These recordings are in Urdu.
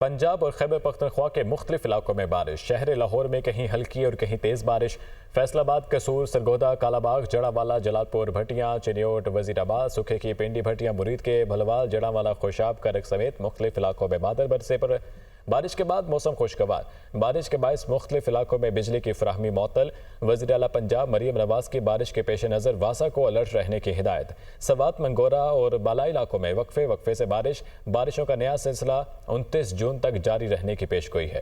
پنجاب اور خیبر پختونخوا کے مختلف علاقوں میں بارش، شہر لاہور میں کہیں ہلکی اور کہیں تیز بارش، فیصل آباد، قصور، سرگودا، کالا باغ، جڑاوالا، جلال پور، بھٹیاں، چنیوٹ، وزیر آباد، سکھے کی پنڈی، بھٹیاں، مرید کے، بھلوال، جڑاوالا، خوشاب، کرک سمیت مختلف علاقوں میں بادل برسے پر بارش کے بعد موسم خوشگوار۔ بارش کے باعث مختلف علاقوں میں بجلی کی فراہمی معطل۔ وزیر اعلیٰ پنجاب مریم نواز کی بارش کے پیش نظر واسا کو الرٹ رہنے کی ہدایت۔ سوات، منگورا اور بالائی علاقوں میں وقفے وقفے سے بارشوں کا نیا سلسلہ 29 جون تک جاری رہنے کی پیشگوئی ہے۔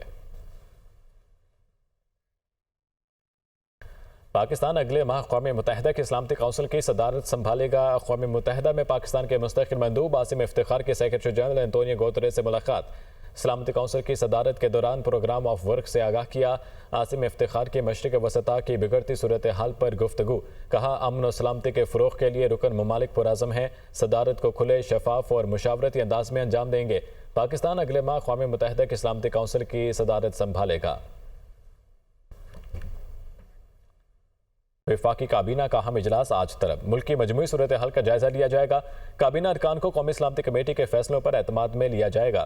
پاکستان اگلے ماہ اقوام متحدہ کی سلامتی کونسل کی صدارت سنبھالے گا۔ اقوام متحدہ میں پاکستان کے مستقل مندوب عاصم افتخار کی سیکرٹری جنرل انتونیو گوتریس سے ملاقات۔ سلامتی کونسل کی صدارت کے دوران پروگرام آف ورک سے آگاہ کیا۔ عاصم افتخار کی مشرق وسطیٰ کی بگڑتی صورتحال پر گفتگو، کہا امن و سلامتی کے فروغ کے لیے رکن ممالک پرعزم ہیں، صدارت کو کھلے، شفاف اور مشاورتی انداز میں انجام دیں گے۔ پاکستان اگلے ماہ اقوام متحدہ کی سلامتی کونسل کی صدارت سنبھالے گا۔ وفاقی کابینہ کا اہم اجلاس آج طلب، ملکی مجموعی صورتحال کا جائزہ لیا جائے گا۔ کابینہ ارکان کو قومی سلامتی کمیٹی کے فیصلوں پر اعتماد میں لیا جائے گا۔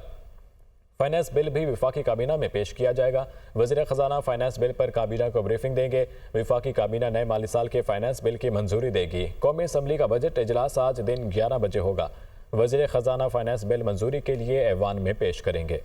فائنانس بل بھی وفاقی کابینہ میں پیش کیا جائے گا۔ وزیر خزانہ فائنانس بل پر کابینہ کو بریفنگ دیں گے۔ وفاقی کابینہ نئے مالی سال کے فائنانس بل کی منظوری دے گی۔ قومی اسمبلی کا بجٹ اجلاس آج دن 11 بجے ہوگا۔ وزیر خزانہ فائنانس بل منظوری کے لیے ایوان میں پیش کریں گے۔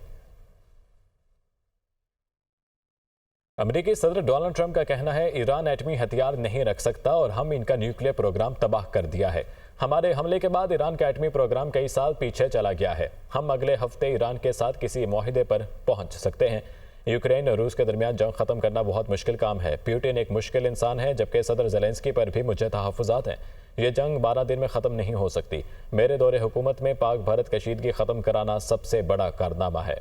امریکی صدر ڈونلڈ ٹرمپ کا کہنا ہے ایران ایٹمی ہتھیار نہیں رکھ سکتا اور ہم ان کا نیوکلیئر پروگرام تباہ کر دیا ہے۔ ہمارے حملے کے بعد ایران کا ایٹمی پروگرام کئی سال پیچھے چلا گیا ہے۔ ہم اگلے ہفتے ایران کے ساتھ کسی معاہدے پر پہنچ سکتے ہیں۔ یوکرین اور روس کے درمیان جنگ ختم کرنا بہت مشکل کام ہے۔ پیوٹن ایک مشکل انسان ہے، جبکہ صدر زیلنسکی پر بھی مجھے تحفظات ہیں۔ یہ جنگ 12 دن میں ختم نہیں ہو سکتی۔ میرے دور حکومت میں پاک بھارت کشیدگی ختم کرانا سب سے بڑا کارنامہ ہے۔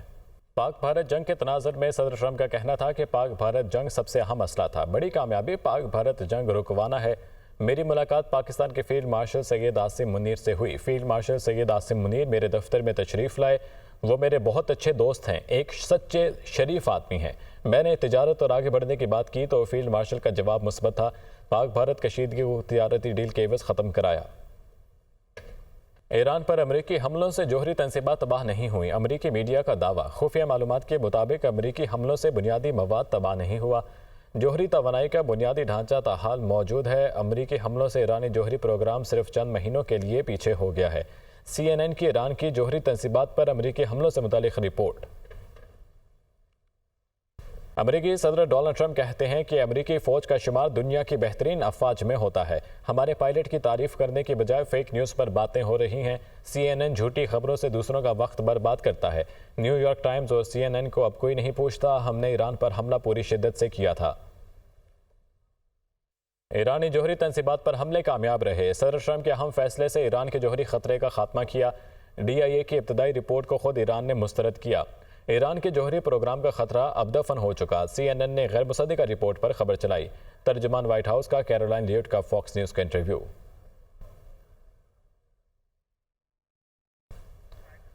پاک بھارت جنگ کے تناظر میں صدر ٹرمپ کا کہنا تھا کہ پاک بھارت جنگ سب سے اہم مسئلہ تھا۔ بڑی کامیابی پاک بھارت جنگ رکوانا ہے۔ میری ملاقات پاکستان کے فیلڈ مارشل سید عاصم منیر سے ہوئی۔ فیلڈ مارشل سید عاصم منیر میرے دفتر میں تشریف لائے۔ وہ میرے بہت اچھے دوست ہیں، ایک سچے شریف آدمی ہیں۔ میں نے تجارت اور آگے بڑھنے کی بات کی تو فیلڈ مارشل کا جواب مثبت تھا۔ پاک بھارت کشیدگی کو تجارتی ڈیل کے عوض ختم کرایا۔ ایران پر امریکی حملوں سے جوہری تنصیبات تباہ نہیں ہوئیں۔ امریکی میڈیا کا دعویٰ، خفیہ معلومات کے مطابق امریکی حملوں سے بنیادی مواد تباہ نہیں ہوا۔ جوہری توانائی کا بنیادی ڈھانچہ تاحال موجود ہے۔ امریکی حملوں سے ایرانی جوہری پروگرام صرف چند مہینوں کے لیے پیچھے ہو گیا ہے۔ CNN کی ایران کی جوہری تنصیبات پر امریکی حملوں سے متعلق رپورٹ۔ امریکی صدر ڈونلڈ ٹرمپ کہتے ہیں کہ امریکی فوج کا شمار دنیا کی بہترین افواج میں ہوتا ہے۔ ہمارے پائلٹ کی تعریف کرنے کی بجائے فیک نیوز پر باتیں ہو رہی ہیں۔ CNN جھوٹی خبروں سے دوسروں کا وقت برباد کرتا ہے۔ نیو یارک ٹائمز اور CNN کو اب کوئی نہیں پوچھتا۔ ہم نے ایران پر حملہ پوری شدت سے کیا تھا۔ ایرانی جوہری تنصیبات پر حملے کامیاب رہے۔ صدر ٹرمپ کے اہم فیصلے سے ایران کے جوہری خطرے کا خاتمہ کیا۔ DIA کی ابتدائی رپورٹ کو خود ایران نے مسترد کیا۔ ایران کے جوہری پروگرام کا خطرہ اب دفن ہو چکا۔ CNN نے غیر مصدقہ رپورٹ پر خبر چلائی۔ ترجمان وائٹ ہاؤس کا کیرولائن لیوٹ کا فاکس نیوز کا انٹرویو۔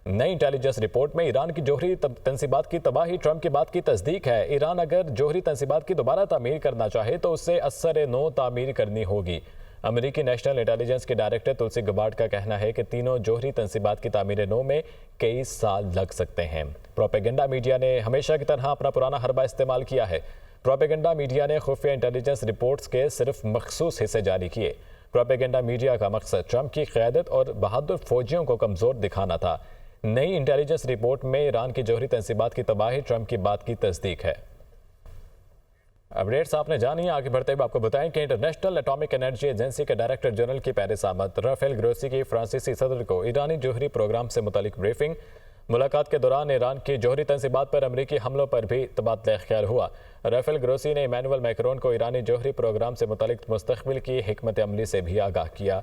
نئی انٹیلیجنس رپورٹ میں ایران کی جوہری تنصیبات کی تباہی ٹرمپ کی بات کی تصدیق ہے۔ ایران اگر جوہری تنصیبات کی دوبارہ تعمیر کرنا چاہے تو اسے اثر نو تعمیر کرنی ہوگی۔ امریکی نیشنل انٹیلیجنس کے ڈائریکٹر تلسی گبارڈ کا کہنا ہے کہ تینوں جوہری تنصیبات کی تعمیر نو میں کئی سال لگ سکتے ہیں۔ پروپیگنڈا میڈیا نے ہمیشہ کی طرح اپنا پرانا حربہ استعمال کیا ہے۔ پروپیگنڈا میڈیا نے خفیہ انٹیلیجنس رپورٹس کے صرف مخصوص حصے جاری کیے۔ پروپیگنڈا میڈیا کا مقصد ٹرمپ کی قیادت اور بہادر فوجیوں کو کمزور دکھانا تھا۔ نئی انٹیلیجنس رپورٹ میں ایران کی جوہری تنصیبات کی تباہی ٹرمپ کی بات کی تصدیق ہے۔ اپڈیٹس آپ نے جانی، آگے بڑھتے ہوئے آپ کو بتائیں کہ انٹرنیشنل اٹامک انرجی ایجنسی کے ڈائریکٹر جنرل کی پیرس آمد۔ رافیل گروسی کی فرانسیسی صدر کو ایرانی جوہری پروگرام سے متعلق بریفنگ۔ ملاقات کے دوران ایران کی جوہری تنصیبات پر امریکی حملوں پر بھی تبادلہ خیال ہوا۔ رافیل گروسی نے ایمانوئل میکرون کو ایرانی جوہری پروگرام سے متعلق مستقبل کی حکمت عملی سے بھی آگاہ کیا۔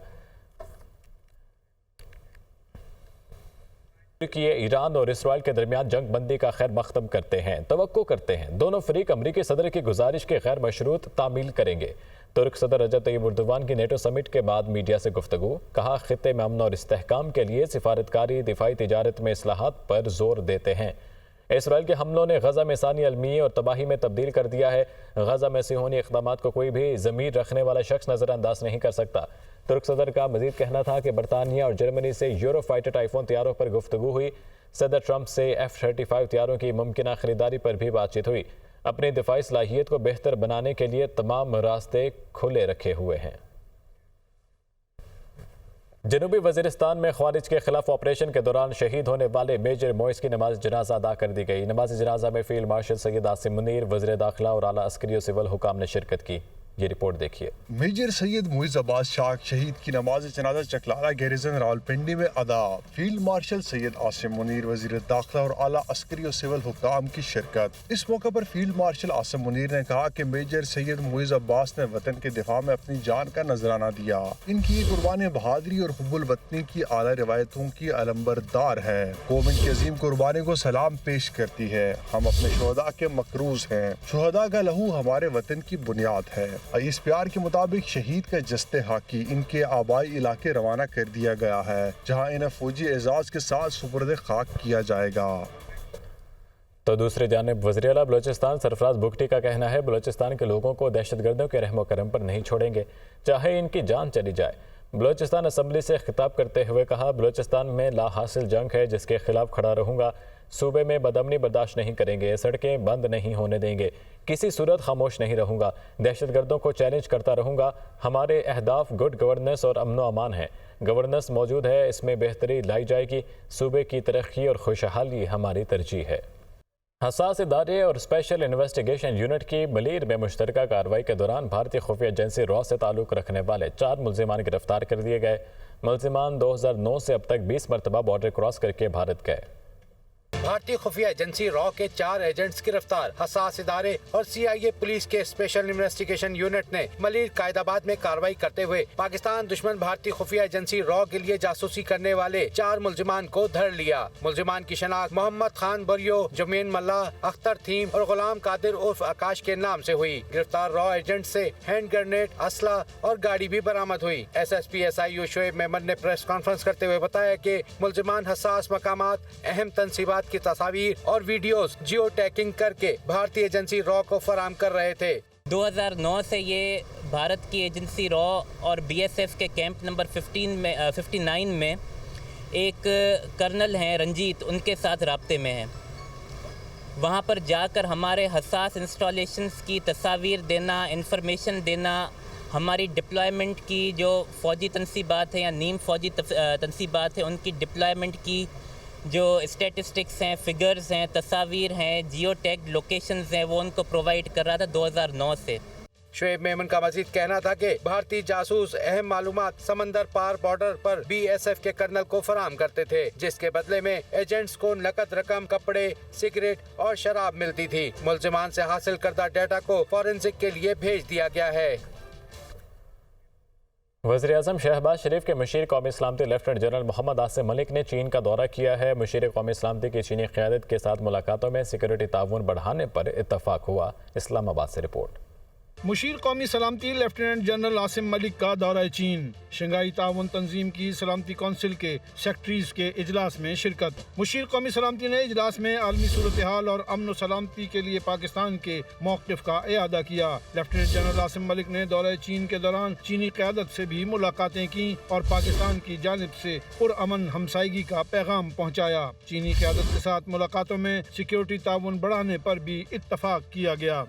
ترکی ایران اور اسرائیل کے درمیان جنگ بندی کا خیر مقدم کرتے ہیں، توقع کرتے ہیں دونوں فریق امریکی صدر کی گزارش کی غیر مشروط تعمیل کریں گے۔ ترک صدر رجب طیب اردوان کی نیٹو سمٹ کے بعد میڈیا سے گفتگو، کہا خطے میں امن اور استحکام کے لیے سفارتکاری، دفاعی تجارت میں اصلاحات پر زور دیتے ہیں۔ اسرائیل کے حملوں نے غزہ میں ثانی المیہ اور تباہی میں تبدیل کر دیا ہے۔ غزہ میں صہیونی اقدامات کو کوئی بھی ضمیر رکھنے والا شخص نظر انداز نہیں کر سکتا۔ ترک صدر کا مزید کہنا تھا کہ برطانیہ اور جرمنی سے یورو فائٹر ٹائفون طیاروں پر گفتگو ہوئی۔ صدر ٹرمپ سے F-35 طیاروں کی ممکنہ خریداری پر بھی بات چیت ہوئی۔ اپنی دفاعی صلاحیت کو بہتر بنانے کے لیے تمام راستے کھلے رکھے ہوئے ہیں۔ جنوبی وزیرستان میں خوارج کے خلاف آپریشن کے دوران شہید ہونے والے میجر موئز کی نماز جنازہ ادا کر دی گئی۔ نماز جنازہ میں فیلڈ مارشل سید عاصم منیر، وزیر داخلہ اور اعلیٰ عسکری و سول حکام نے شرکت کی۔ یہ رپورٹ دیکھیے۔ میجر سید معیز عباس شاک شہید کی نماز جنازہ چکلالہ گیریزن راولپنڈی میں ادا۔ فیلڈ مارشل سید عاصم منیر، وزیر داخلہ اور اعلیٰ عسکری و سول حکام کی شرکت۔ اس موقع پر فیلڈ مارشل عاصم منیر نے کہا کہ میجر سید معیز عباس نے وطن کے دفاع میں اپنی جان کا نذرانہ دیا۔ ان کی یہ قربانی بہادری اور حب الوطنی کی اعلیٰ روایتوں کی علمبردار ہے۔ قوم ان کی عظیم قربانی کو سلام پیش کرتی ہے۔ ہم اپنے شہداء کے مقروض ہیں۔ شہداء کا لہو ہمارے وطن کی بنیاد ہے۔ اس پیار کے مطابق شہید کا جسد خاکی ان کے آبائی علاقے روانہ کر دیا گیا ہے، جہاں انہیں فوجی اعزاز کے ساتھ سپرد خاک کیا جائے گا۔ تو دوسری جانب وزیر اعلیٰ بلوچستان سرفراز بگٹی کا کہنا ہے بلوچستان کے لوگوں کو دہشت گردوں کے رحم و کرم پر نہیں چھوڑیں گے، چاہے ان کی جان چلی جائے۔ بلوچستان اسمبلی سے خطاب کرتے ہوئے کہا، بلوچستان میں لا حاصل جنگ ہے جس کے خلاف کھڑا رہوں گا۔ صوبے میں بدامنی برداشت نہیں کریں گے، سڑکیں بند نہیں ہونے دیں گے، کسی صورت خاموش نہیں رہوں گا، دہشت گردوں کو چیلنج کرتا رہوں گا۔ ہمارے اہداف گڈ گورننس اور امن و امان ہیں۔ گورننس موجود ہے، اس میں بہتری لائی جائے گی۔ صوبے کی ترقی اور خوشحالی ہماری ترجیح ہے۔ حساس ادارے اور اسپیشل انویسٹیگیشن یونٹ کی ملیر میں مشترکہ کارروائی کے دوران بھارتی خفیہ ایجنسی را سے تعلق رکھنے والے 4 ملزمان گرفتار کر دیے گئے۔ ملزمان 2009 سے اب تک 20 مرتبہ بارڈر کراس کر کے بھارت گئے۔ بھارتی خفیہ ایجنسی را کے 4 ایجنٹس گرفتار۔ حساس ادارے اور CIA پولیس کے اسپیشل انویسٹیگیشن یونٹ نے ملیر قائد آباد میں کارروائی کرتے ہوئے پاکستان دشمن بھارتی خفیہ ایجنسی را کے لیے جاسوسی کرنے والے 4 ملزمان کو دھر لیا۔ ملزمان کی شناخت محمد خان بریو، جمین ملا، اختر تھیم اور غلام قادر عرف آکاش کے نام سے ہوئی۔ گرفتار را ایجنٹ سے ہینڈ گرنیڈ، اسلحہ اور گاڑی بھی برآمد ہوئی۔ SSP SIU شعیب میمن نے پریس کانفرنس کرتے ہوئے بتایا کہ ملزمان حساس مقامات، اہم تنصیبات کی تصاویر اور ویڈیوز جیو ٹیکنگ کر کے بھارتی ایجنسی را کو فراہم کر رہے تھے۔ 2009 سے یہ بھارت کی ایجنسی را اور BSF کے کیمپ نمبر 59 میں ایک کرنل ہیں رنجیت، ان کے ساتھ رابطے میں ہیں۔ وہاں پر جا کر ہمارے حساس انسٹالیشنز کی تصاویر دینا، انفارمیشن دینا، ہماری ڈپلائمنٹ کی جو فوجی تنصیبات ہیں یا نیم فوجی تنصیبات ہیں ان کی ڈپلائمنٹ کی جو اسٹیٹسٹکس ہیں، فگرز ہیں، تصاویر ہیں، جیو ٹیگ لوکیشنز ہیں، وہ ان کو پرووائڈ کر رہا تھا 2009 سے۔ شعیب میمن کا مزید کہنا تھا کہ بھارتی جاسوس اہم معلومات سمندر پار بارڈر پر BSF کے کرنل کو فراہم کرتے تھے، جس کے بدلے میں ایجنٹس کو نقد رقم، کپڑے، سگریٹ اور شراب ملتی تھی۔ ملزمان سے حاصل کردہ ڈیٹا کو فورنسک کے لیے بھیج دیا گیا ہے۔ وزیراعظم شہباز شریف کے مشیر قومی سلامتی لیفٹیننٹ جنرل محمد عاصم ملک نے چین کا دورہ کیا ہے۔ مشیر قومی سلامتی کی چینی قیادت کے ساتھ ملاقاتوں میں سیکورٹی تعاون بڑھانے پر اتفاق ہوا۔ اسلام آباد سے رپورٹ۔ مشیر قومی سلامتی لیفٹیننٹ جنرل عاصم ملک کا دورہ چین، شنگھائی تعاون تنظیم کی سلامتی کونسل کے سیکرٹریز کے اجلاس میں شرکت۔ مشیر قومی سلامتی نے اجلاس میں عالمی صورتحال اور امن و سلامتی کے لیے پاکستان کے موقف کا اعادہ کیا۔ لیفٹیننٹ جنرل عاصم ملک نے دورہ چین کے دوران چینی قیادت سے بھی ملاقاتیں کی اور پاکستان کی جانب سے پرامن ہمسائیگی کا پیغام پہنچایا۔ چینی قیادت کے ساتھ ملاقاتوں میں سیکورٹی تعاون بڑھانے پر بھی اتفاق کیا گیا۔